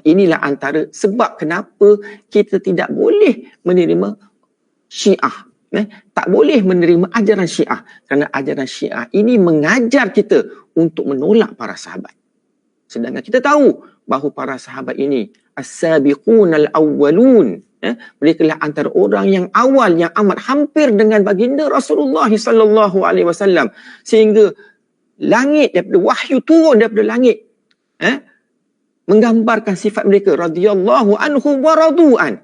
Inilah antara sebab kenapa kita tidak boleh menerima Syiah. Tak boleh menerima ajaran Syiah. Kerana ajaran Syiah ini mengajar kita untuk menolak para sahabat. Sedangkan kita tahu bahawa para sahabat ini as-sabiqunal awwalun. Mereka lah antara orang yang awal yang amat hampir dengan baginda Rasulullah sallallahu alaihi wasallam, sehingga langit daripada wahyu turun daripada langit menggambarkan sifat mereka radhiyallahu anhum wa radu'an.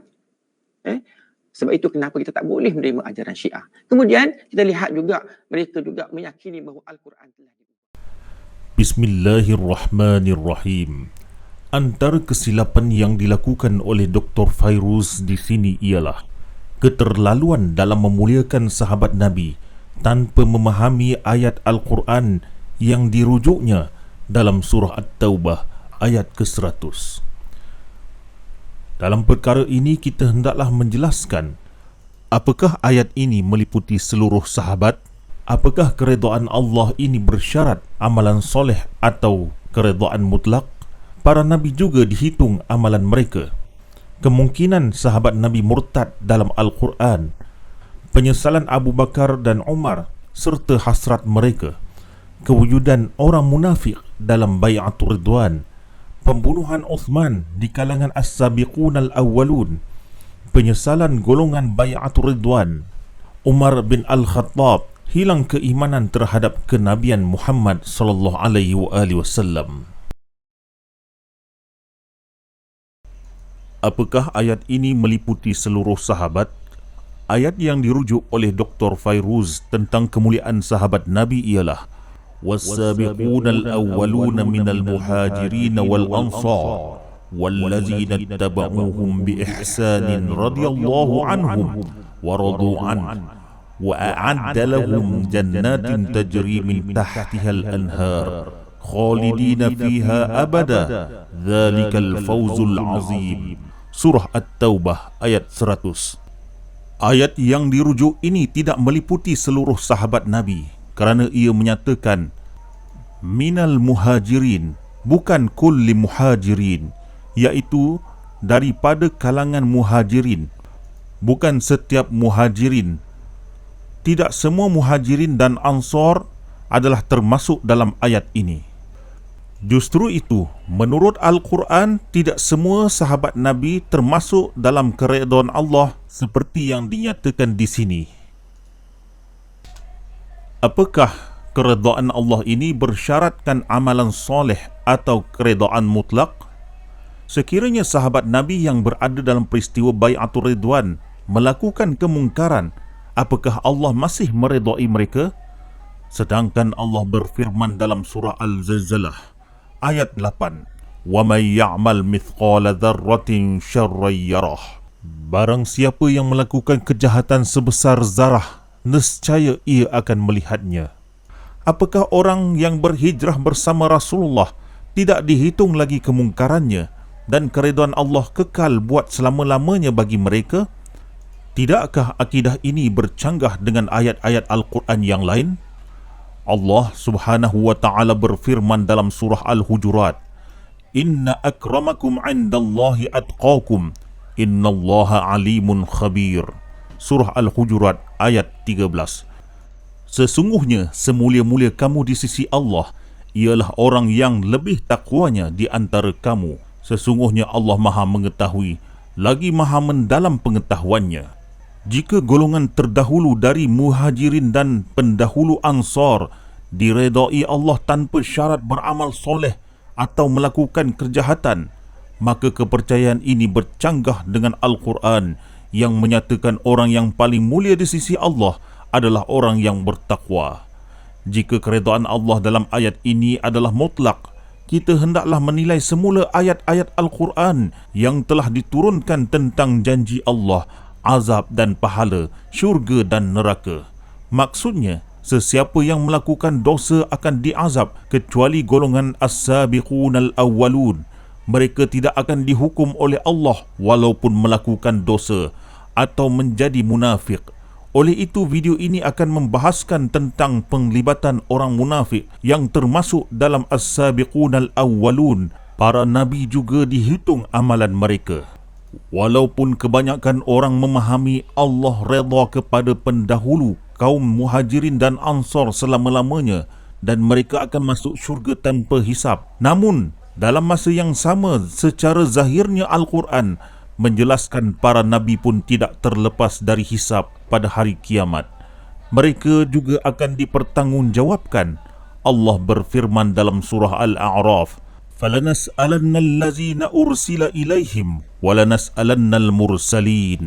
Sebab itu kenapa kita tak boleh menerima ajaran Syiah. Kemudian kita lihat juga mereka juga meyakini bahawa Al-Quran telah Bismillahirrahmanirrahim. Antara kesilapan yang dilakukan oleh Dr. Fairuz di sini ialah keterlaluan dalam memuliakan sahabat Nabi tanpa memahami ayat Al-Quran yang dirujuknya dalam surah At-Taubah ayat ke-100. Dalam perkara ini kita hendaklah menjelaskan apakah ayat ini meliputi seluruh sahabat, apakah keredaan Allah ini bersyarat amalan soleh atau keredaan mutlak. Para Nabi juga dihitung amalan mereka. Kemungkinan sahabat Nabi murtad dalam Al-Quran, penyesalan Abu Bakar dan Umar serta hasrat mereka, kewujudan orang munafik dalam Bai'atul Ridwan, pembunuhan Uthman di kalangan As-Sabiqunal Awwalun, penyesalan golongan Bai'atul Ridwan, Umar bin Al-Khattab hilang keimanan terhadap kenabian Muhammad sallallahu alaihi wasallam. Apakah ayat ini meliputi seluruh sahabat? Ayat yang dirujuk oleh Dr. Fairuz tentang kemuliaan sahabat Nabi ialah was-sabiqunal awwaluna minal muhajirin wal ansar wallazina ittaba'uuhum bi ihsanin radhiyallahu anhum wa radu an wa a'adda lahum jannatin tajri min tahtihal anhar khalidina fiha abada dzalikal fawzul azim. Surah At-Taubah ayat 100. Ayat yang dirujuk ini tidak meliputi seluruh sahabat Nabi kerana ia menyatakan minal muhajirin, bukan kulli muhajirin, iaitu daripada kalangan muhajirin, bukan setiap muhajirin. Tidak semua muhajirin dan ansar adalah termasuk dalam ayat ini. Justru itu, menurut Al-Quran, tidak semua sahabat Nabi termasuk dalam keredaan Allah seperti yang dinyatakan di sini. Apakah keredaan Allah ini bersyaratkan amalan soleh atau keredaan mutlak? Sekiranya sahabat Nabi yang berada dalam peristiwa Bai'atul Ridwan melakukan kemungkaran, apakah Allah masih meredai mereka? Sedangkan Allah berfirman dalam surah Al-Zalzalah ayat 8, wa may ya'mal mithqala dzarratin syarran yarah. Barang siapa yang melakukan kejahatan sebesar zarah, nescaya ia akan melihatnya. Apakah orang yang berhijrah bersama Rasulullah tidak dihitung lagi kemungkarannya dan keridhaan Allah kekal buat selama-lamanya bagi mereka? Tidakkah akidah ini bercanggah dengan ayat-ayat Al-Quran yang lain? Allah Subhanahu wa ta'ala berfirman dalam surah Al-Hujurat, inna akramakum 'indallahi atqakum innallaha alimun khabir. Surah Al-Hujurat ayat 13. Sesungguhnya semulia-mulia kamu di sisi Allah ialah orang yang lebih takwanya di antara kamu. Sesungguhnya Allah Maha mengetahui lagi Maha mendalam pengetahuannya. Jika golongan terdahulu dari muhajirin dan pendahulu ansar diredai Allah tanpa syarat beramal soleh atau melakukan kejahatan, maka kepercayaan ini bercanggah dengan Al-Quran yang menyatakan orang yang paling mulia di sisi Allah adalah orang yang bertakwa. Jika keredaan Allah dalam ayat ini adalah mutlak, kita hendaklah menilai semula ayat-ayat Al-Quran yang telah diturunkan tentang janji Allah, azab dan pahala, syurga dan neraka. Maksudnya, sesiapa yang melakukan dosa akan diazab kecuali golongan as-sabiqunal awwalun. Mereka tidak akan dihukum oleh Allah walaupun melakukan dosa atau menjadi munafik. Oleh itu, video ini akan membahaskan tentang penglibatan orang munafik yang termasuk dalam as-sabiqunal awwalun para nabi juga dihitung amalan mereka. Walaupun kebanyakan orang memahami Allah redha kepada pendahulu kaum Muhajirin dan Ansar selama-lamanya dan mereka akan masuk syurga tanpa hisab, namun dalam masa yang sama secara zahirnya Al-Quran menjelaskan para nabi pun tidak terlepas dari hisab pada hari kiamat. Mereka juga akan dipertanggungjawabkan. Allah berfirman dalam surah Al-A'raf, فَلَنَسْأَلَنَّ الَّذِينَ أُرْسِلَ إِلَيْهِمْ وَلَنَسْأَلَنَّ الْمُرْسَلِينَ.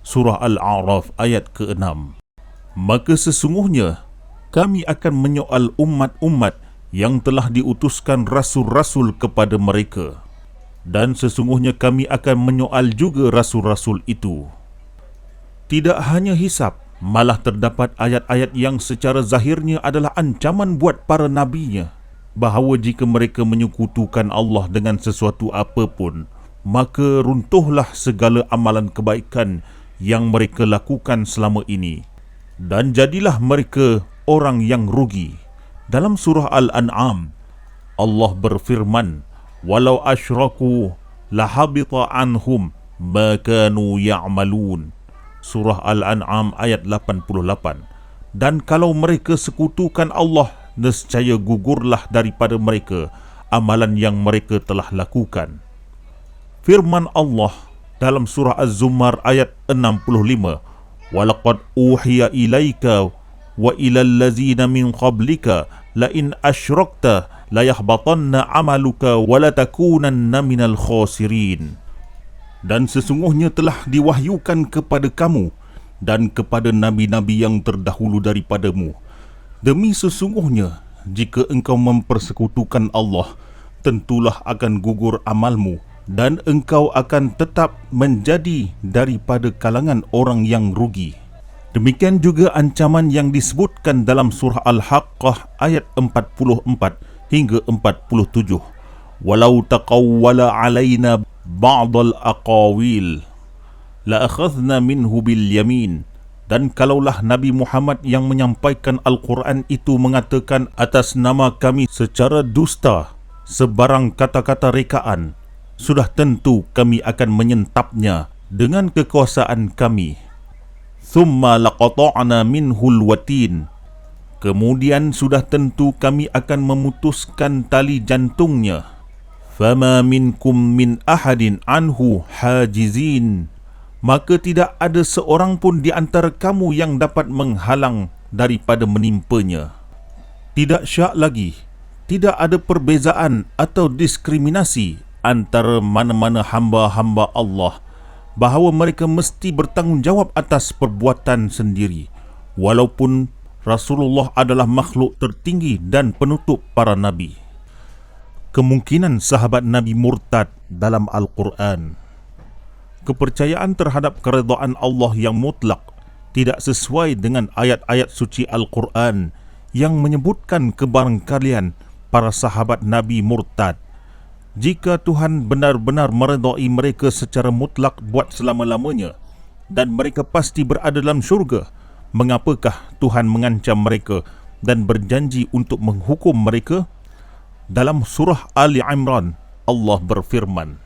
Surah Al-A'raf ayat ke-6. Maka sesungguhnya kami akan menyoal umat-umat yang telah diutuskan rasul-rasul kepada mereka, dan sesungguhnya kami akan menyoal juga rasul-rasul itu. Tidak hanya hisab, malah terdapat ayat-ayat yang secara zahirnya adalah ancaman buat para nabinya, bahawa jika mereka menyekutukan Allah dengan sesuatu apapun, maka runtuhlah segala amalan kebaikan yang mereka lakukan selama ini, dan jadilah mereka orang yang rugi. Dalam surah Al-An'am, Allah berfirman, "Walau asyraku lahabita anhum ma kanu ya'malun." Surah Al-An'am ayat 88. Dan kalau mereka sekutukan Allah, nescaya gugurlah daripada mereka amalan yang mereka telah lakukan. Firman Allah dalam surah Az-Zumar ayat 65, "Walaqad uhiya ilaika wa ilal ladzina min qablika la in asyrakta la yahbatanna amaluka wa la takunanna minal khasirin." Dan sesungguhnya telah diwahyukan kepada kamu dan kepada nabi-nabi yang terdahulu daripadamu, demi sesungguhnya jika engkau mempersekutukan Allah, tentulah akan gugur amalmu dan engkau akan tetap menjadi daripada kalangan orang yang rugi. Demikian juga ancaman yang disebutkan dalam surah Al-Haqqah ayat 44 hingga 47. "Walau taqawwala alaina ba'dal aqawil la akhadna minhu bil yamin." Dan kalaulah Nabi Muhammad yang menyampaikan Al-Quran itu mengatakan atas nama kami secara dusta sebarang kata-kata rekaan, sudah tentu kami akan menyentapnya dengan kekuasaan kami. "Thumma laqata'na minhul watin." Kemudian sudah tentu kami akan memutuskan tali jantungnya. "Fama minkum min ahadin anhu hajizin." Maka tidak ada seorang pun di antara kamu yang dapat menghalang daripada menimpanya. Tidak syak lagi, tidak ada perbezaan atau diskriminasi antara mana-mana hamba-hamba Allah, bahawa mereka mesti bertanggungjawab atas perbuatan sendiri, walaupun Rasulullah adalah makhluk tertinggi dan penutup para nabi. Kemungkinan sahabat Nabi murtad dalam Al-Quran. Kepercayaan terhadap keredaan Allah yang mutlak tidak sesuai dengan ayat-ayat suci Al-Quran yang menyebutkan kebarangkalian para sahabat Nabi murtad. Jika Tuhan benar-benar meredai mereka secara mutlak buat selama-lamanya dan mereka pasti berada dalam syurga, mengapakah Tuhan mengancam mereka dan berjanji untuk menghukum mereka? Dalam surah Ali Imran, Allah berfirman,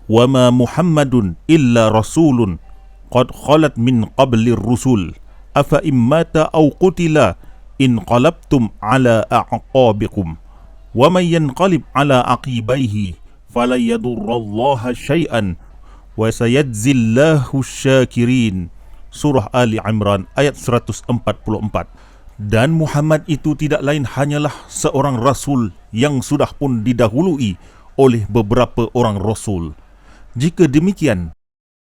"Wama Muhammadun illa rasulun qad khalat min qablir rusul afa immata aw qutila inqalabtum ala a'qabikum wa man yanqalib ala aqibaihi fala yadurrallaha syai'an wa sayajzillahu syakirin." Surah Ali Imran ayat 144. Dan Muhammad itu tidak lain hanyalah seorang rasul yang sudah pun didahului oleh beberapa orang rasul. Jika demikian,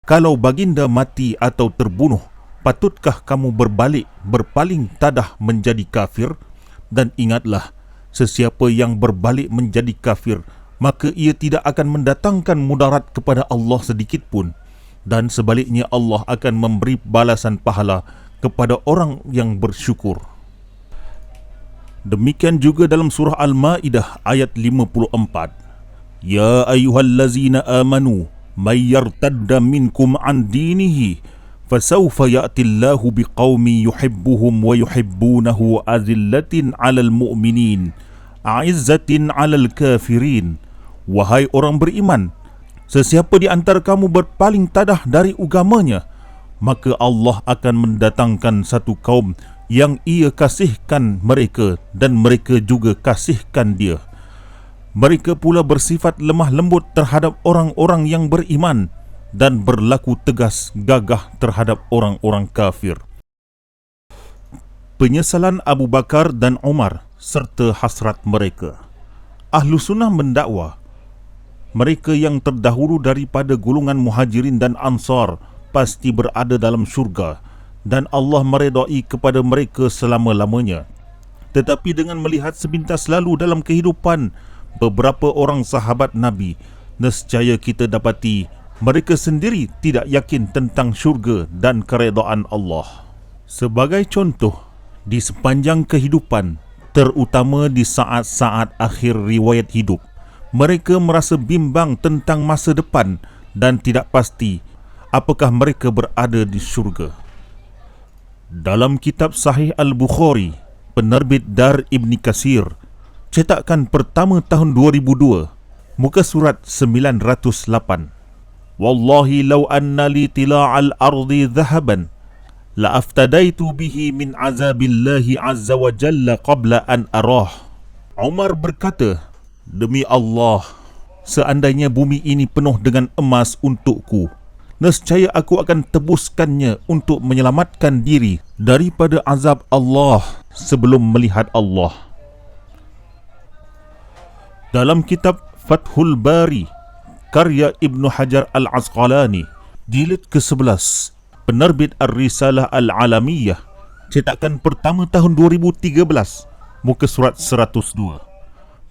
kalau baginda mati atau terbunuh, patutkah kamu berbalik, berpaling tadah menjadi kafir? Dan ingatlah, sesiapa yang berbalik menjadi kafir, maka ia tidak akan mendatangkan mudarat kepada Allah sedikit pun. Dan sebaliknya Allah akan memberi balasan pahala kepada orang yang bersyukur. Demikian juga dalam surah Al-Ma'idah ayat 54. "Ya ayyuhallazina amanu may yartadda minkum an dinihi fasawfa ya'tillahu biqaumin yuhibbuhum wa yuhibbunahu azillatin 'alal mu'minin a'izzatin 'alal kafirin Wahai orang beriman, sesiapa di antara kamu berpaling tadah dari agamanya, maka Allah akan mendatangkan satu kaum yang ia kasihkan mereka dan mereka juga kasihkan dia. Mereka pula bersifat lemah lembut terhadap orang-orang yang beriman dan berlaku tegas gagah terhadap orang-orang kafir. Penyesalan Abu Bakar dan Umar serta hasrat mereka. Ahlu Sunnah mendakwa mereka yang terdahulu daripada golongan Muhajirin dan Ansar pasti berada dalam syurga dan Allah meredai kepada mereka selama-lamanya. Tetapi dengan melihat sepintas lalu dalam kehidupan beberapa orang sahabat Nabi, nescaya kita dapati mereka sendiri tidak yakin tentang syurga dan keredaan Allah. Sebagai contoh, di sepanjang kehidupan, terutama di saat-saat akhir riwayat hidup, mereka merasa bimbang tentang masa depan dan tidak pasti apakah mereka berada di syurga. Dalam kitab Sahih Al-Bukhari, penerbit Dar Ibn Katsir, cetakan pertama tahun 2002, muka surat 908. Wallahi law anna li tila'al ardi dhahaban la aftadaitu bihi min azabillahi azza wa jalla qabla an arah. Umar berkata, demi Allah, seandainya bumi ini penuh dengan emas untukku, nescaya aku akan tebuskannya untuk menyelamatkan diri daripada azab Allah sebelum melihat Allah. Dalam kitab Fathul Bari, karya Ibnu Hajar Al-Asqalani, jilid ke-11, penerbit Ar-Risalah Al-Alamiyah, cetakan pertama tahun 2013, muka surat 102.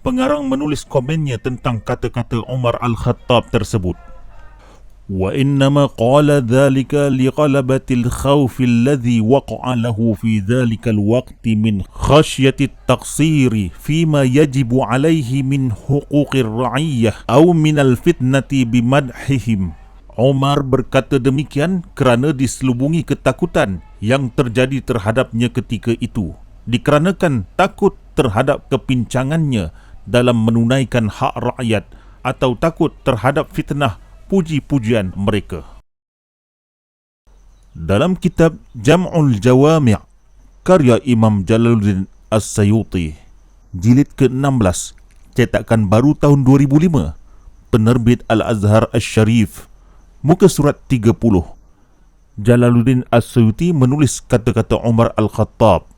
Pengarang menulis komennya tentang kata-kata Umar Al-Khattab tersebut. Wa innama qala dhalika liqalabatil khawfi alladhi waqa'a lahu fi dhalikal waqti min khasyatit taqsiri fima yajibu alayhi min huquqir ra'iyyah aw minal fitnati bimadhihim. Umar berkata demikian kerana diselubungi ketakutan yang terjadi terhadapnya ketika itu, dikarenakan takut terhadap kepincangannya dalam menunaikan hak rakyat atau takut terhadap fitnah puji-pujian mereka. Dalam kitab Jam'ul Jawami', karya Imam Jalaluddin As-Sayuti, jilid ke-16, cetakan baru tahun 2005, penerbit Al-Azhar Asy-Syarif, muka surat 30. Jalaluddin As-Sayuti menulis kata-kata Umar Al-Khattab.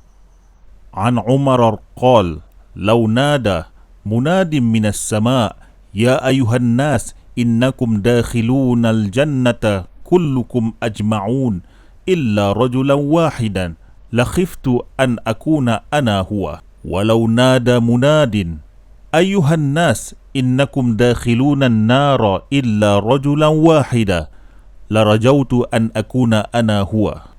An Umar qala, "Law nada munadim minas sama' ya ayuhan nas innakum dakhilunal jannata kullukum ajma'un illa rajulan wahidan la khiftu an akuna ana huwa walau nada munadin ayuhan nas innakum dakhilunan nara illa rajulan wahida la rajautu an akuna ana huwa."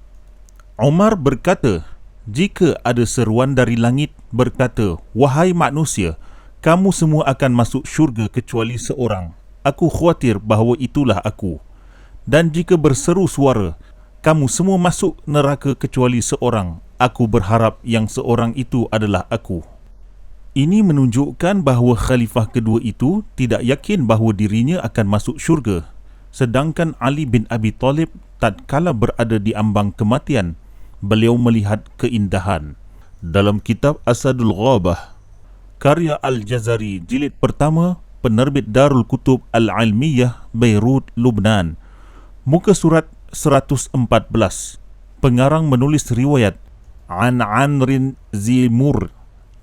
Umar berkata, jika ada seruan dari langit berkata, wahai manusia, kamu semua akan masuk syurga kecuali seorang, aku khawatir bahawa itulah aku. Dan jika berseru suara, kamu semua masuk neraka kecuali seorang, aku berharap yang seorang itu adalah aku. Ini menunjukkan bahawa khalifah kedua itu tidak yakin bahawa dirinya akan masuk syurga, sedangkan Ali bin Abi Talib tatkala berada di ambang kematian, beliau melihat keindahan. Dalam kitab Asadul Ghabah, karya Al-Jazari, jilid pertama, penerbit Darul Kutub Al-Ilmiyah, Beirut, Lubnan, muka surat 114, pengarang menulis riwayat An Amrin Zimur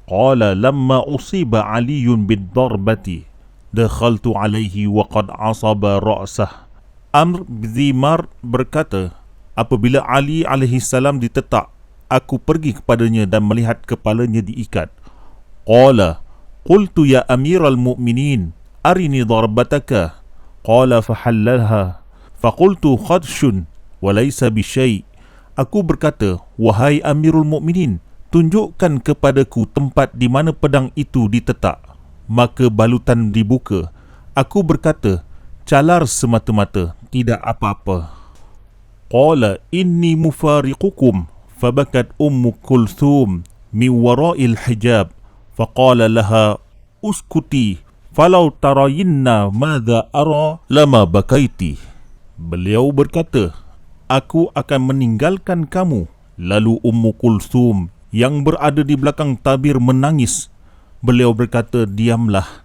qala lamma usiba Aliyun bid-darbati dakhaltu alaihi wa qad asaba ra'sah. Amr Zimar berkata, apabila Ali alaihissalam ditetak, aku pergi kepadanya dan melihat kepalanya diikat. Qala qultu ya amiral mu'minin arini darbataka. Qala fahallalha faqultu khadshun walaysa bisyai'. Aku berkata, wahai amirul mu'minin, tunjukkan kepadaku tempat di mana pedang itu ditetak. Maka balutan dibuka. Aku berkata, calar semata-mata, tidak apa-apa. Qala inni mufariqukum fabakat ummu Kulthum min wara'il hijab faqala laha uskuti falau tarayinna madza ara lama bakaiti. Beliau berkata, aku akan meninggalkan kamu. Lalu Ummu Kulthum yang berada di belakang tabir menangis. Beliau berkata, diamlah.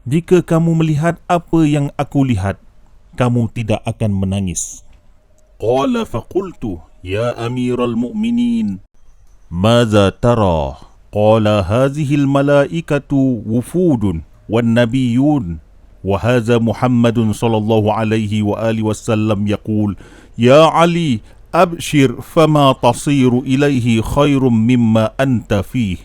Jika kamu melihat apa yang aku lihat, kamu tidak akan menangis. Qala faqultu, ya amiral mu'minin, madza tara? Qala hadhihi al-malaikatu wufudun wan nabiyyun wa hadha Muhammadun sallallahu alaihi wa alihi wasallam yaqul, ya Ali, abshir fama tasiru ilaihi khairum mimma anta fih.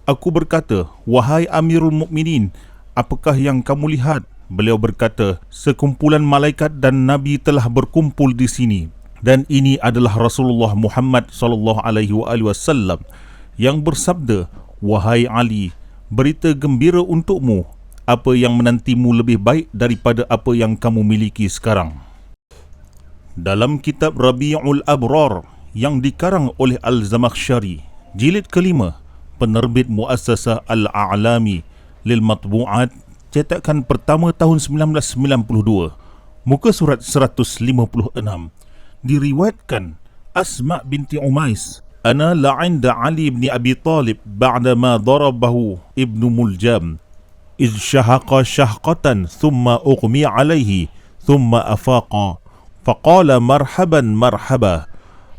Aku berkata, wahai Amirul Mukminin, apakah yang kamu lihat? Beliau berkata, sekumpulan malaikat dan nabi telah berkumpul di sini, dan ini adalah Rasulullah Muhammad sallallahu alaihi wasallam yang bersabda, wahai Ali, berita gembira untukmu, apa yang menantimu lebih baik daripada apa yang kamu miliki sekarang. Dalam kitab Rabi'ul Abrar yang dikarang oleh Al-Zamakhsyari, jilid kelima, penerbit Muassasah Al-A'lami lil Matbu'at, cetakan pertama tahun 1992, muka surat 156, diriwayatkan Asma binti Umais, ana la'inda Ali bin Abi Talib ba'da ma darabahu Ibnu Muljam iz syahaqa syahqatan thumma ughmi alaihi thumma afaqa faqala marhaban marhaba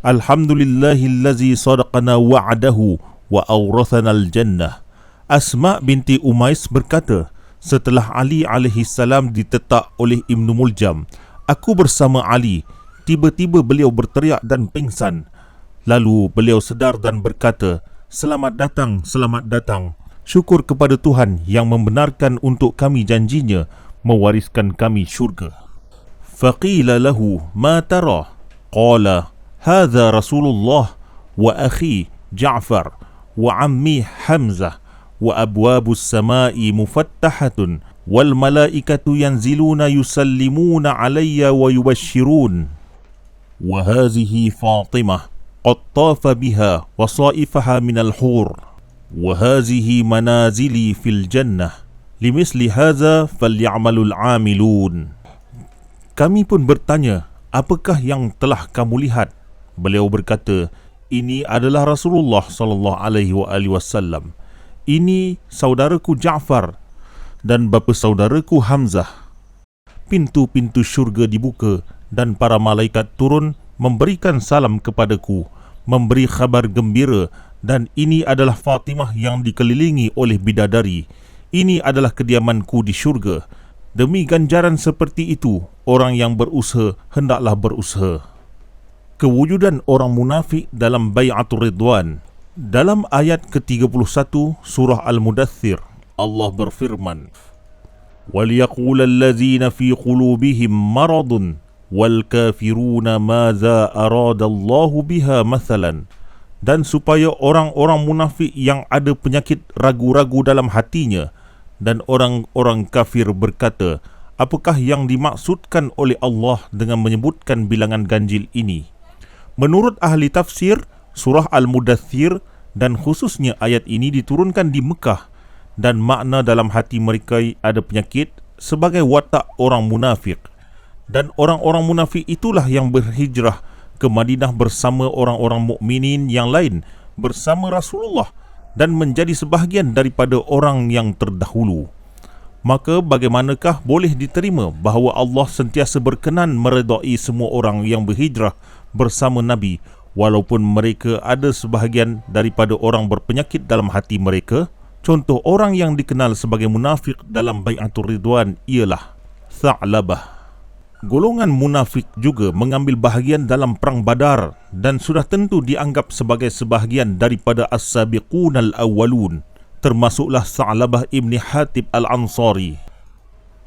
alhamdulillahillazi sadaqana wa'adahu wa awrathana al-jannah. Asma binti Umais berkata, setelah Ali alaihi salam ditetak oleh Ibnu Muljam, aku bersama Ali. Tiba-tiba beliau berteriak dan pingsan. Lalu beliau sedar dan berkata, selamat datang, selamat datang. Syukur kepada Tuhan yang membenarkan untuk kami janjinya mewariskan kami syurga. Faqila lahu ma tara? Qala hadha Rasulullah wa akhi Ja'far wa ammi Hamzah wa abwabus samai mufattahatun wal malaikatu yanziluna yusallimuna alayya wa yubashshirun wa hadhihi Fatimah qad tafa biha wa saifaha minal hur wa hadhihi manazili fil jannah limisli hadha falyamalul amilun. Kami pun bertanya, apakah yang telah kamu lihat? Beliau berkata, ini adalah Rasulullah sallallahu alaihi wasallam. Ini saudaraku Ja'far dan bapa saudaraku Hamzah. Pintu-pintu syurga dibuka dan para malaikat turun memberikan salam kepadaku, memberi khabar gembira, dan ini adalah Fatimah yang dikelilingi oleh bidadari. Ini adalah kediamanku di syurga. Demi ganjaran seperti itu, orang yang berusaha hendaklah berusaha. Kewujudan orang munafik dalam Bai'atul Ridwan. Dalam ayat ke-31 surah Al-Mudaththir, Allah berfirman, وَلْيَقُولَ الَّذِينَ فِي قُلُوبِهِمْ مَرَضٌ وَالْكَافِرُونَ مَاذَا أَرَادَ اللَّهُ بِهَا مَثَلًا. Dan supaya orang-orang munafik yang ada penyakit ragu-ragu dalam hatinya dan orang-orang kafir berkata, apakah yang dimaksudkan oleh Allah dengan menyebutkan bilangan ganjil ini? Menurut ahli tafsir, surah Al-Mudaththir dan khususnya ayat ini diturunkan di Mekah, dan makna dalam hati mereka ada penyakit sebagai watak orang munafik. Dan orang-orang munafik itulah yang berhijrah ke Madinah bersama orang-orang mukminin yang lain bersama Rasulullah dan menjadi sebahagian daripada orang yang terdahulu. Maka bagaimanakah boleh diterima bahawa Allah sentiasa berkenan meredai semua orang yang berhijrah bersama Nabi, walaupun mereka ada sebahagian daripada orang berpenyakit dalam hati mereka? Contoh orang yang dikenal sebagai munafik dalam Bai'atul Ridwan ialah Tha'labah. Golongan munafik juga mengambil bahagian dalam perang Badar dan sudah tentu dianggap sebagai sebahagian daripada As-Sabiqun Al-Awwalun, termasuklah Tha'labah Ibni Hatib Al-Ansari.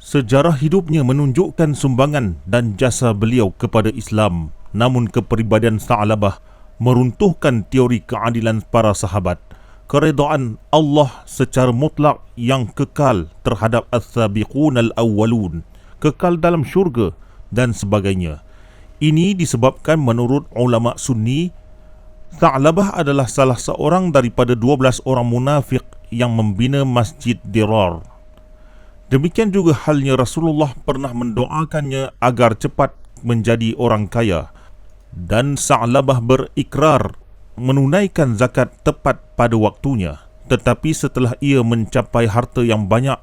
Sejarah hidupnya menunjukkan sumbangan dan jasa beliau kepada Islam, namun kepribadian Tha'labah meruntuhkan teori keadilan para sahabat, keredaan Allah secara mutlak yang kekal terhadap As-Sabiqun Al-Awwalun, kekal dalam syurga dan sebagainya. Ini disebabkan menurut ulama Sunni, Tha'labah adalah salah seorang daripada 12 orang munafik yang membina Masjid Dirar. Demikian juga halnya Rasulullah pernah mendoakannya agar cepat menjadi orang kaya, dan Sa'labah berikrar menunaikan zakat tepat pada waktunya. Tetapi setelah ia mencapai harta yang banyak,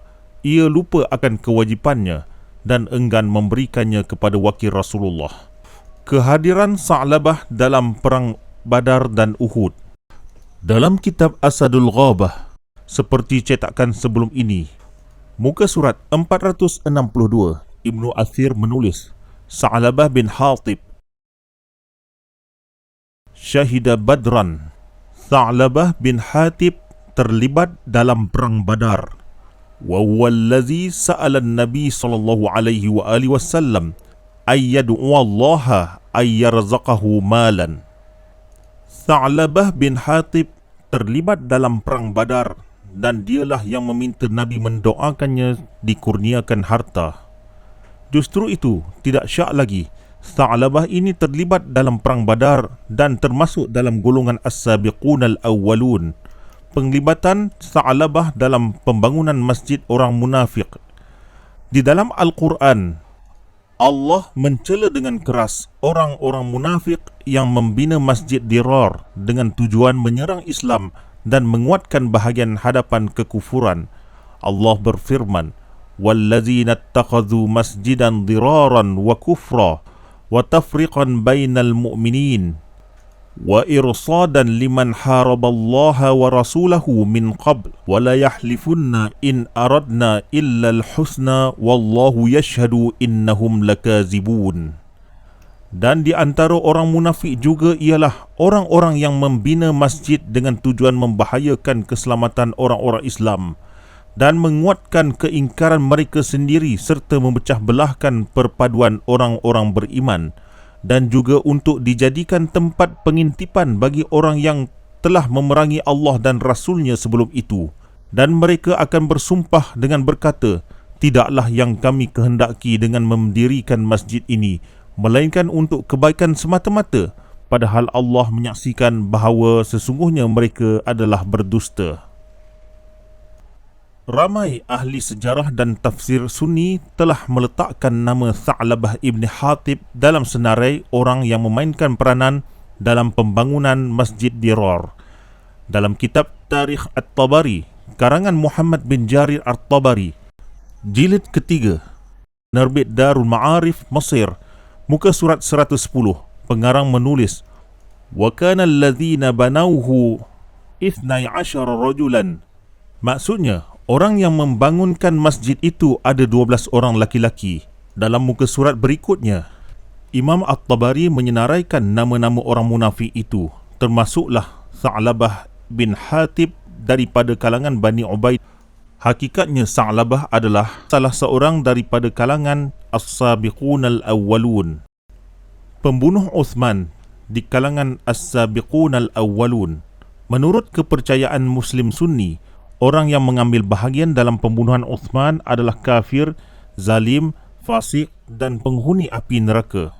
ia lupa akan kewajipannya dan enggan memberikannya kepada wakil Rasulullah. Kehadiran Sa'labah dalam perang Badar dan Uhud. Dalam kitab Asadul Ghabah, seperti cetakan sebelum ini, muka surat 462, Ibnu Athir menulis, Sa'labah bin Hatib syahida Badran. Sa'labah bin Hatib terlibat dalam perang Badar. Wa huwa allazi sa'ala an-nabi sallallahu alaihi wa alihi wasallam ay yad'u Allah ay yarzaqahu malan. Sa'labah bin Hatib terlibat dalam perang Badar dan dialah yang meminta Nabi mendoakannya dikurniakan harta. Justru itu, tidak syak lagi, Sa'labah ini terlibat dalam perang Badar dan termasuk dalam golongan as-sabiqun al-awwalun. Penglibatan Sa'labah dalam pembangunan masjid orang munafik. Di dalam Al-Quran, Allah mencela dengan keras orang-orang munafik yang membina masjid Dirar dengan tujuan menyerang Islam dan menguatkan bahagian hadapan kekufuran. Allah berfirman, "Wallazina ittakhadhu masjidan diraran wa kufra wa tafriqan bainal mu'minin wa irsadan liman haraballaha wa rasulahu min qabl wa la yahlifunna in aradna illa al-husna wallahu yashhadu innahum lakazibun." Dan di antara orang munafik juga ialah orang-orang yang membina masjid dengan tujuan membahayakan keselamatan orang-orang Islam dan menguatkan keingkaran mereka sendiri serta memecah belahkan perpaduan orang-orang beriman, dan juga untuk dijadikan tempat pengintipan bagi orang yang telah memerangi Allah dan Rasulnya sebelum itu. Dan mereka akan bersumpah dengan berkata, "Tidaklah yang kami kehendaki dengan mendirikan masjid ini, melainkan untuk kebaikan semata-mata, padahal Allah menyaksikan bahawa sesungguhnya mereka adalah berdusta." Ramai ahli sejarah dan tafsir Sunni telah meletakkan nama Sa'labah ibn Hatib dalam senarai orang yang memainkan peranan dalam pembangunan Masjid Dirar. Dalam kitab Tarikh At-Tabari, karangan Muhammad bin Jarir At-Tabari, jilid ketiga, Nerbit Darul Ma'arif, Mesir, muka surat 110, pengarang menulis, "Wa kana alladhina banawhu 12 rajulan." Maksudnya, orang yang membangunkan masjid itu ada 12 orang laki-laki. Dalam muka surat berikutnya, Imam At-Tabari menyenaraikan nama-nama orang munafik itu, termasuklah Sa'labah bin Hatib daripada kalangan Bani Ubaid. Hakikatnya Sa'labah adalah salah seorang daripada kalangan As-Sabiqun Al-Awwalun. Pembunuh Uthman di kalangan As-Sabiqun Al-Awwalun. Menurut kepercayaan Muslim Sunni, orang yang mengambil bahagian dalam pembunuhan Uthman adalah kafir, zalim, fasik dan penghuni api neraka.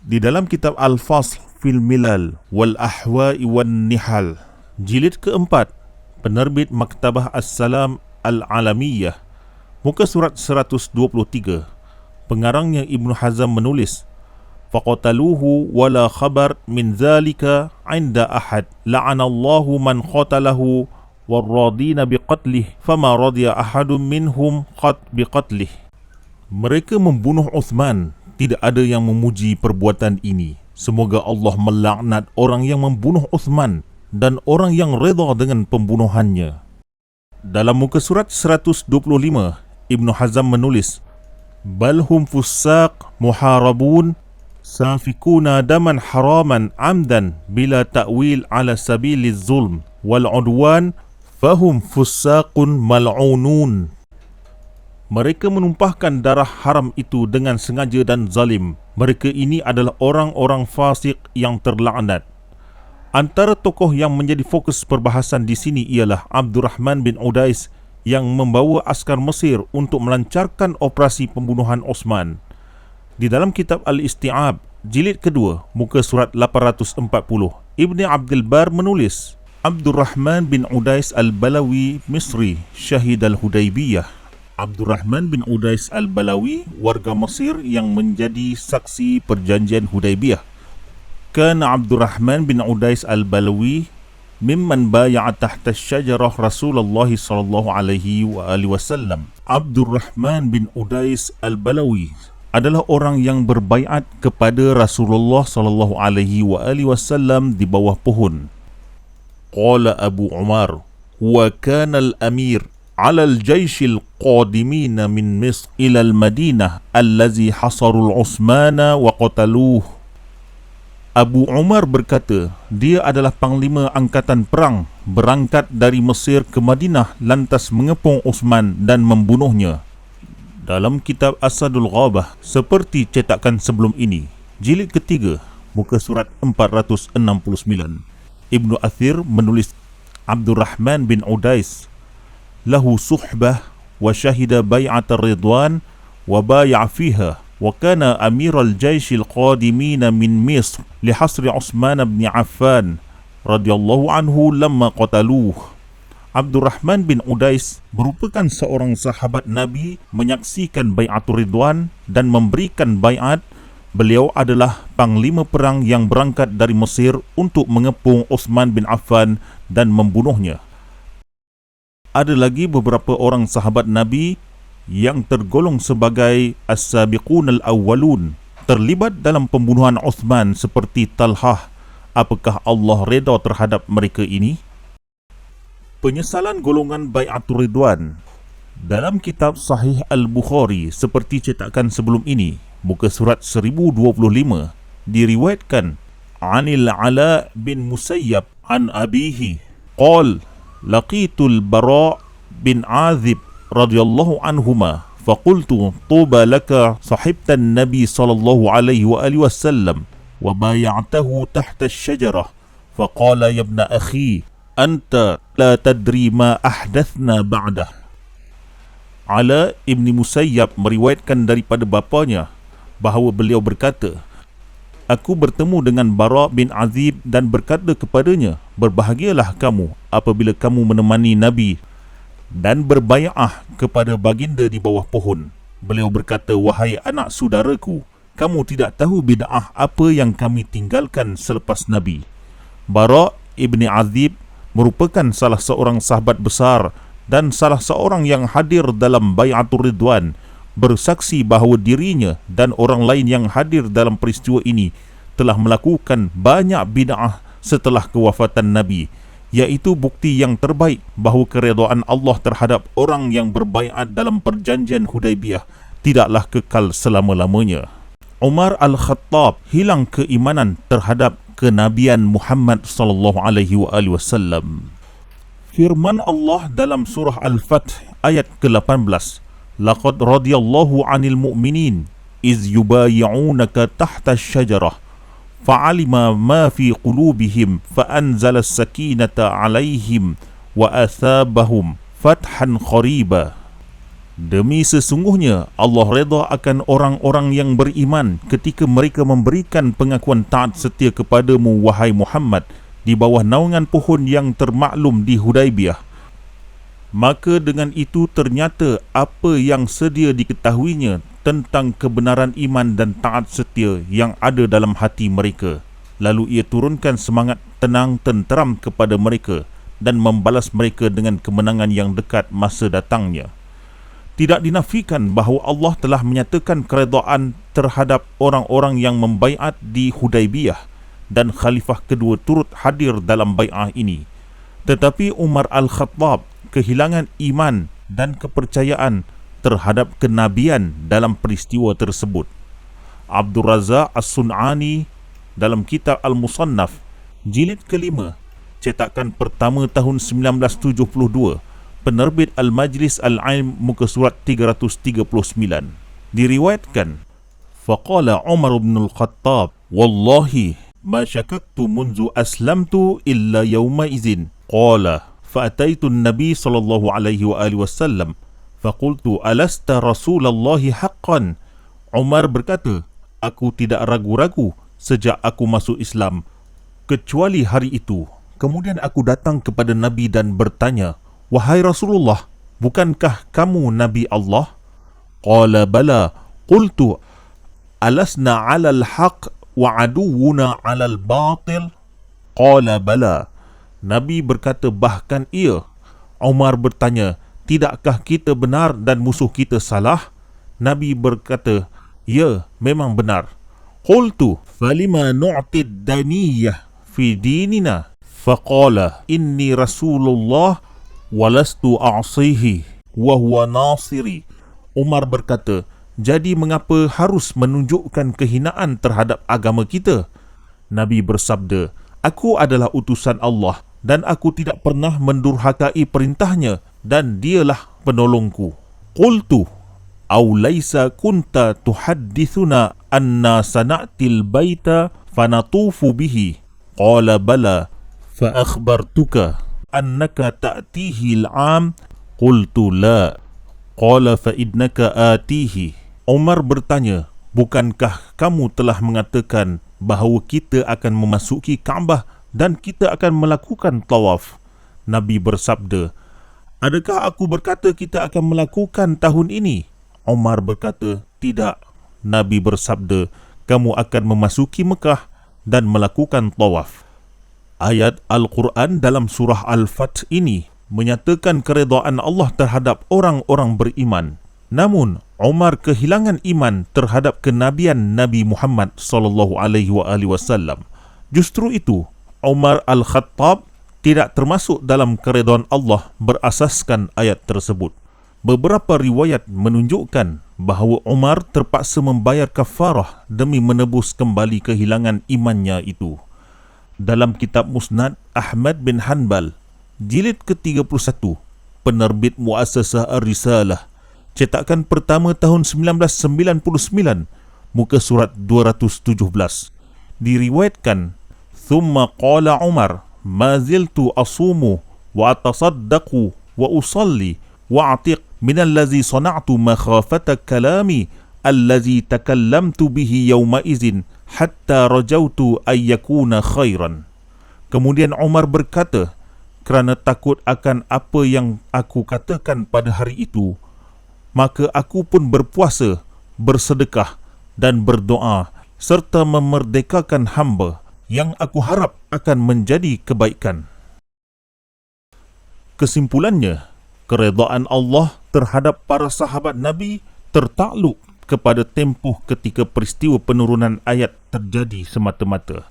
Di dalam kitab Al-Fasl fil Milal wal Ahwa'i wan Nihal, jilid keempat, penerbit Maktabah As-Salam Al-Alamiyah, muka surat 123, pengarangnya Ibnu Hazm menulis, "Faqataluhu wala khabar min zalika 'inda ahad, la'anallahu man qatalahu warradina biqatlih fama radiya ahadun minhum qat biqatlih." Mereka membunuh Uthman, tidak ada yang memuji perbuatan ini. Semoga Allah melaknat orang yang membunuh Uthman dan orang yang redha dengan pembunuhannya. Dalam muka surat 125, Ibnu Hazm menulis, "Balhum fussaq muharabun safikuna daman haraman amdan bila ta'wil ala sabiliz zulm wal udwan fahum fussaqun mal'unun." Mereka menumpahkan darah haram itu dengan sengaja dan zalim. Mereka ini adalah orang-orang fasik yang terlaknat. Antara tokoh yang menjadi fokus perbahasan di sini ialah Abdurrahman bin Udais yang membawa askar Mesir untuk melancarkan operasi pembunuhan Osman. Di dalam kitab Al-Isti'ab, jilid kedua, muka surat 840, Ibni Abdul Bar menulis, Abdurrahman bin Udais al-Balawi Misri syahid al-Hudaybiyah. Abdurrahman bin Udais al-Balawi, warga Mesir yang menjadi saksi perjanjian Hudaibiyah. Kana Abdurrahman bin Udais al-Balawi mimman baya'a tahta syajarah Rasulullah sallallahu alaihi wasallam. Abdurrahman bin Udais al-Balawi adalah orang yang berbaiat kepada Rasulullah sallallahu alaihi wasallam di bawah pohon. Qala Abu Umar, huwa kana al-amir ala al-jaysh al-qadimin min Misr ila al-Madinah allazi hasaru al-Uthman wa qataluhu. Abu Umar berkata, dia adalah panglima angkatan perang berangkat dari Mesir ke Madinah lantas mengepung Uthman dan membunuhnya. Dalam kitab Asadul Ghabah seperti cetakan sebelum ini, jilid ketiga, muka surat 469, Ibnu Athir menulis Abdurrahman bin Udais lahu suhbah wa syahida bai'at ar-ridwan wa bai'a fiha wa kana amiral jaysh al-qadimin min Misr li hasri Uthman bin Affan radhiyallahu anhu lamma qataluh. Abdurrahman bin Udais merupakan seorang sahabat Nabi menyaksikan bai'atul ridwan dan memberikan bai'at. Beliau adalah panglima perang yang berangkat dari Mesir untuk mengepung Uthman bin Affan dan membunuhnya. Ada lagi beberapa orang sahabat Nabi yang tergolong sebagai as-sabiqun al-awwalun terlibat dalam pembunuhan Uthman seperti Talhah. Apakah Allah reda terhadap mereka ini? Penyesalan golongan Bai'atul Ridwan. Dalam kitab Sahih Al-Bukhari seperti cetakan sebelum ini, muka surat 1025, diriwayatkan Anil Ala bin Musayyab an abihi qal laqitul Bara bin Azib radhiyallahu anhuma faqultu tuba laka sahibtan nabi sallallahu alaihi wa alihi wasallam wa bay'atahu tahta asy-syajarah faqala ya ibna akhi anta la tadri ma ahdathna ba'dah. Ala ibni Musayyab meriwayatkan daripada bapanya bahawa beliau berkata, aku bertemu dengan Bara bin Azib dan berkata kepadanya, berbahagialah kamu apabila kamu menemani Nabi dan berbai'ah kepada baginda di bawah pohon. Beliau berkata, wahai anak saudaraku, kamu tidak tahu bid'ah apa yang kami tinggalkan selepas Nabi. Bara ibni Azib merupakan salah seorang sahabat besar dan salah seorang yang hadir dalam Bai'atul Ridwan, bersaksi bahawa dirinya dan orang lain yang hadir dalam peristiwa ini telah melakukan banyak bid'ah setelah kewafatan Nabi, iaitu bukti yang terbaik bahawa keredaan Allah terhadap orang yang berbaiat dalam perjanjian Hudaibiyah tidaklah kekal selama-lamanya. Umar Al-Khattab hilang keimanan terhadap kenabian Muhammad sallallahu alaihi wasallam. Firman Allah dalam surah Al-Fath ayat ke-18, laqad radiyallahu 'anil mu'minin iz yubayyi'unaka tahta asy-syajarah fa'alima ma fi qulubihim fa'anzala as-sakinata 'alaihim wa athabahum fathan qariba. Demi sesungguhnya Allah redha akan orang-orang yang beriman ketika mereka memberikan pengakuan taat setia kepadamu wahai Muhammad di bawah naungan pohon yang termaklum di Hudaibiyah. Maka dengan itu ternyata apa yang sedia diketahuinya tentang kebenaran iman dan taat setia yang ada dalam hati mereka. Lalu ia turunkan semangat tenang tenteram kepada mereka dan membalas mereka dengan kemenangan yang dekat masa datangnya. Tidak dinafikan bahawa Allah telah menyatakan keredaan terhadap orang-orang yang membaiat di Hudaibiyah dan khalifah kedua turut hadir dalam bai'ah ini. Tetapi Umar Al-Khattab kehilangan iman dan kepercayaan terhadap kenabian dalam peristiwa tersebut. Abdul Razak As-Sun'ani dalam kitab Al-Musannaf jilid kelima, cetakan pertama tahun 1972, penerbit Al-Majlis Al-Ilm muka surat 339, diriwayatkan faqala Umar bin Al-Khattab wallahi ma syakaktu munzu aslamtu illa yawma izin qala fa'ataitu an-nabi sallallahu alaihi wa alihi wasallam faqultu alasta rasulallahi haqqan. Umar berkata, aku tidak ragu-ragu sejak aku masuk Islam kecuali hari itu. Kemudian aku datang kepada Nabi dan bertanya, wahai Rasulullah, bukankah kamu Nabi Allah? Qala bala. Qultu alasna 'alal haqq wa aduwuna 'alal batil? Qala bala. Nabi berkata, bahkan ia. Umar bertanya, tidakkah kita benar dan musuh kita salah? Nabi berkata, ya, memang benar. Qultu falima nu'tid daniyah fi dinina? Faqala inni Rasulullah walastu a'sihi wa huwa nasiri. Umar berkata, jadi mengapa harus menunjukkan kehinaan terhadap agama kita? Nabi bersabda, aku adalah utusan Allah dan aku tidak pernah mendurhakai perintahnya dan dialah penolongku. Qultu aw laisa kunta tuhaddithuna anna sana'til baita fanatufu bihi? Qala bala fa akhbartuka annaka ta'tihi al-'am? Qultu la. Qala fa innaka atihi. Umar bertanya, bukankah kamu telah mengatakan bahawa kita akan memasuki Kaabah dan kita akan melakukan tawaf? Nabi bersabda, adakah aku berkata kita akan melakukan tahun ini? Umar berkata, tidak. Nabi bersabda, kamu akan memasuki Mekah dan melakukan tawaf. Ayat Al-Quran dalam surah Al-Fath ini menyatakan keredaan Allah terhadap orang-orang beriman. Namun, Umar kehilangan iman terhadap kenabian Nabi Muhammad SAW. Justru itu, Umar Al-Khattab tidak termasuk dalam keredaan Allah berasaskan ayat tersebut. Beberapa riwayat menunjukkan bahawa Umar terpaksa membayar kafarah demi menebus kembali kehilangan imannya itu. Dalam kitab Musnad Ahmad bin Hanbal, jilid ke-31, penerbit Muassasah Ar-Risalah, cetakan pertama tahun 1999, muka surat 217, diriwayatkan, thumma qala Umar, ma ziltu asumu wa atasaddaqu wa usalli wa atiq minallazi sana'tu makhafata kalami allazi takallamtu bihi yawma izin hatta rajautu ayyakuna khairan. Kemudian Umar berkata, kerana takut akan apa yang aku katakan pada hari itu, maka aku pun berpuasa, bersedekah dan berdoa serta memerdekakan hamba yang aku harap akan menjadi kebaikan. Kesimpulannya, keredaan Allah terhadap para sahabat Nabi tertakluk kepada tempoh ketika peristiwa penurunan ayat terjadi semata-mata.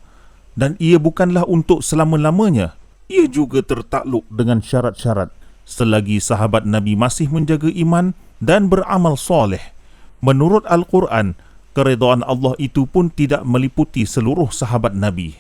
Dan ia bukanlah untuk selama-lamanya. Ia juga tertakluk dengan syarat-syarat selagi sahabat Nabi masih menjaga iman dan beramal soleh. Menurut Al-Quran, keredaan Allah itu pun tidak meliputi seluruh sahabat Nabi.